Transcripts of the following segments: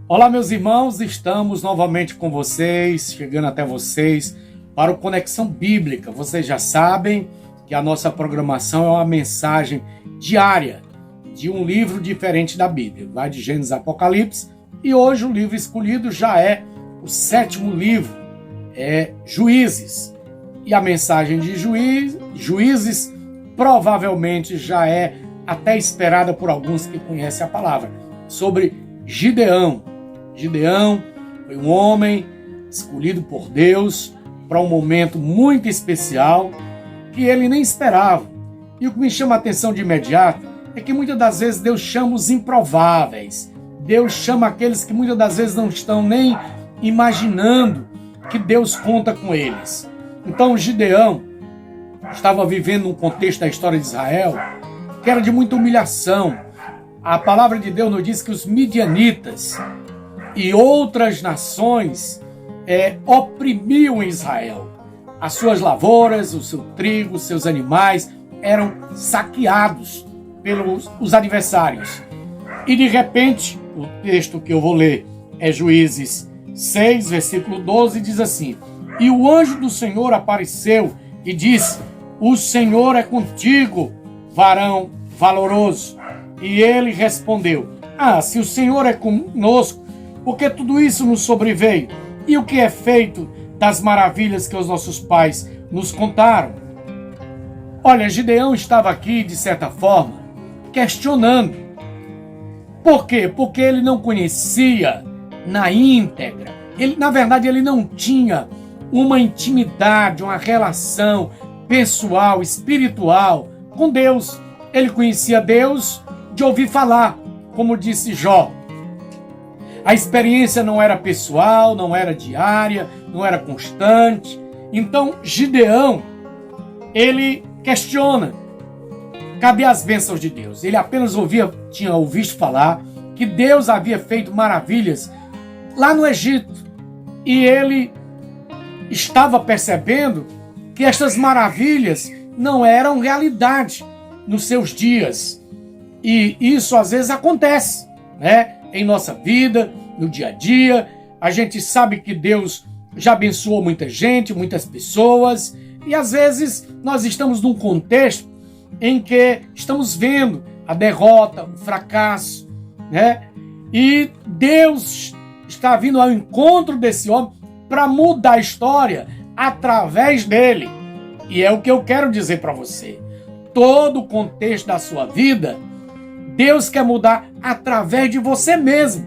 Olá, meus irmãos, estamos novamente com vocês, chegando até vocês para o Conexão Bíblica. Vocês já sabem que a nossa programação é uma mensagem diária de um livro diferente da Bíblia. Vai de Gênesis a Apocalipse e hoje o livro escolhido já é o 7º livro, é Juízes. E a mensagem de Juízes provavelmente já é até esperada por alguns que conhecem a palavra, sobre Gideão. Gideão foi um homem escolhido por Deus para um momento muito especial que ele nem esperava. E o que me chama a atenção de imediato é que muitas das vezes Deus chama os improváveis. Deus chama aqueles que muitas das vezes não estão nem imaginando que Deus conta com eles. Então Gideão estava vivendo um contexto da história de Israel que era de muita humilhação. A palavra de Deus nos diz que os midianitas e outras nações oprimiam Israel. As suas lavouras, o seu trigo, os seus animais eram saqueados pelos adversários. E de repente, o texto que eu vou ler é Juízes 6, versículo 12, diz assim: E o anjo do Senhor apareceu e disse: O Senhor é contigo, varão valoroso. E ele respondeu: se o Senhor é conosco, porque tudo isso nos sobreveio? E o que é feito das maravilhas que os nossos pais nos contaram? Olha, Gideão estava aqui, de certa forma, questionando. Por quê? Porque ele não conhecia na íntegra. Na verdade, ele não tinha uma intimidade, uma relação pessoal, espiritual com Deus. Ele conhecia Deus de ouvir falar, como disse Jó. A experiência não era pessoal, não era diária, não era constante. Então, Gideão, ele questiona: cadê as bênçãos de Deus? Ele apenas tinha ouvido falar que Deus havia feito maravilhas lá no Egito. E ele estava percebendo que estas maravilhas não eram realidade nos seus dias. E isso às vezes acontece, né? Em nossa vida, no dia a dia. A gente sabe que Deus já abençoou muita gente, muitas pessoas, e às vezes nós estamos num contexto em que estamos vendo a derrota, o fracasso, né? E Deus está vindo ao encontro desse homem para mudar a história através dele. E é o que eu quero dizer para você. Todo o contexto da sua vida, Deus quer mudar através de você mesmo.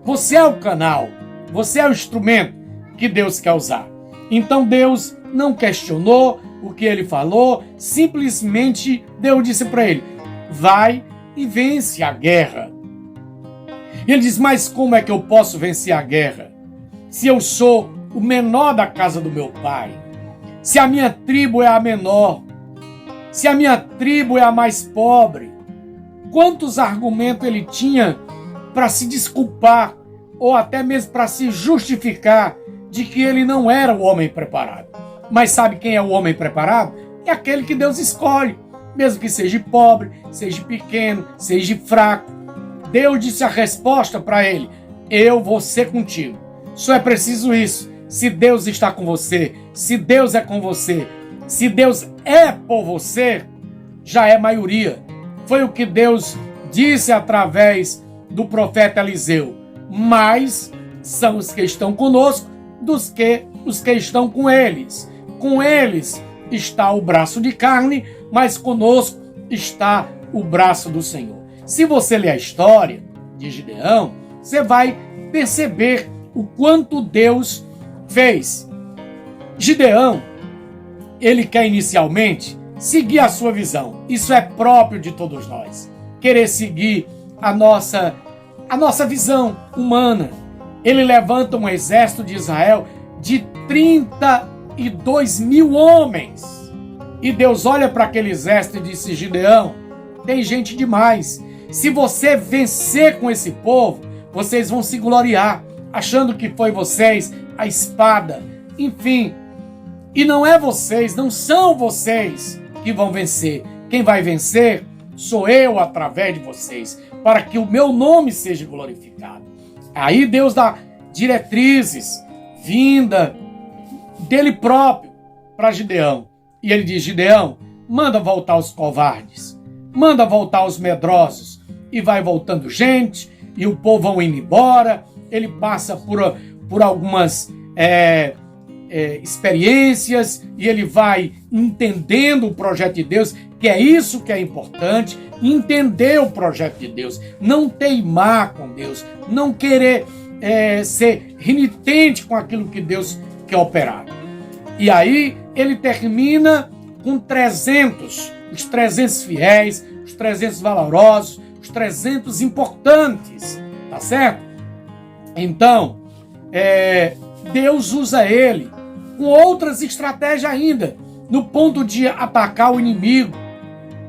Você é o canal, você é o instrumento que Deus quer usar. Então Deus não questionou o que ele falou, simplesmente Deus disse para ele: vai e vence a guerra. E ele diz: mas como é que eu posso vencer a guerra se eu sou o menor da casa do meu pai? Se a minha tribo é a menor? Se a minha tribo é a mais pobre? Quantos argumentos ele tinha para se desculpar ou até mesmo para se justificar de que ele não era o homem preparado. Mas sabe quem é o homem preparado? É aquele que Deus escolhe, mesmo que seja pobre, seja pequeno, seja fraco. Deus disse a resposta para ele: eu vou ser contigo. Só é preciso isso. Se Deus está com você, se Deus é com você, se Deus é por você, já é maioria. Foi o que Deus disse através do profeta Eliseu: mais são os que estão conosco dos que os que estão com eles. Com eles está o braço de carne, mas conosco está o braço do Senhor. Se você ler a história de Gideão, você vai perceber o quanto Deus fez. Gideão, ele quer inicialmente seguir a sua visão. Isso é próprio de todos nós. Querer seguir a nossa visão humana. Ele levanta um exército de Israel de 32 mil homens. E Deus olha para aquele exército e disse: Gideão, tem gente demais. Se você vencer com esse povo, vocês vão se gloriar, achando que foi vocês a espada. Enfim, e não é vocês, não são vocês que vão vencer. Quem vai vencer sou eu através de vocês, para que o meu nome seja glorificado. Aí Deus dá diretrizes, vinda dele próprio para Gideão. E ele diz: Gideão, manda voltar os covardes, manda voltar os medrosos. E vai voltando gente, e o povo vão indo embora. Ele passa por algumas experiências, e ele vai entendendo o projeto de Deus, que é isso que é importante, entender o projeto de Deus, não teimar com Deus, não querer ser renitente com aquilo que Deus quer operar. E aí ele termina com 300, os 300 fiéis, os 300 valorosos, os 300 importantes, tá certo? Então, Deus usa ele com outras estratégias ainda, no ponto de atacar o inimigo.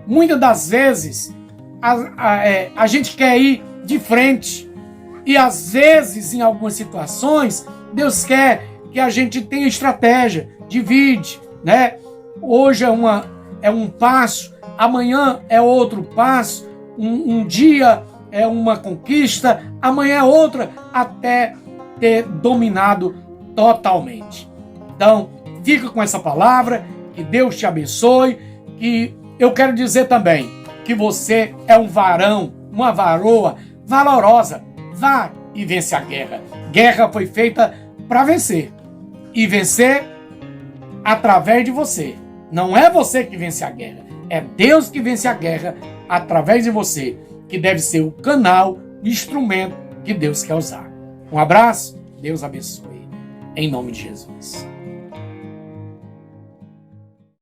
Muitas das vezes, a gente quer ir de frente, e às vezes, em algumas situações, Deus quer que a gente tenha estratégia, divide, né? Hoje é um passo, amanhã é outro passo, um dia é uma conquista, amanhã é outra, até ter dominado totalmente. Então, fica com essa palavra, que Deus te abençoe, que eu quero dizer também que você é um varão, uma varoa valorosa. Vá e vence a guerra. Guerra foi feita para vencer. E vencer através de você. Não é você que vence a guerra. É Deus que vence a guerra através de você, que deve ser o canal, o instrumento que Deus quer usar. Um abraço, Deus abençoe. Em nome de Jesus.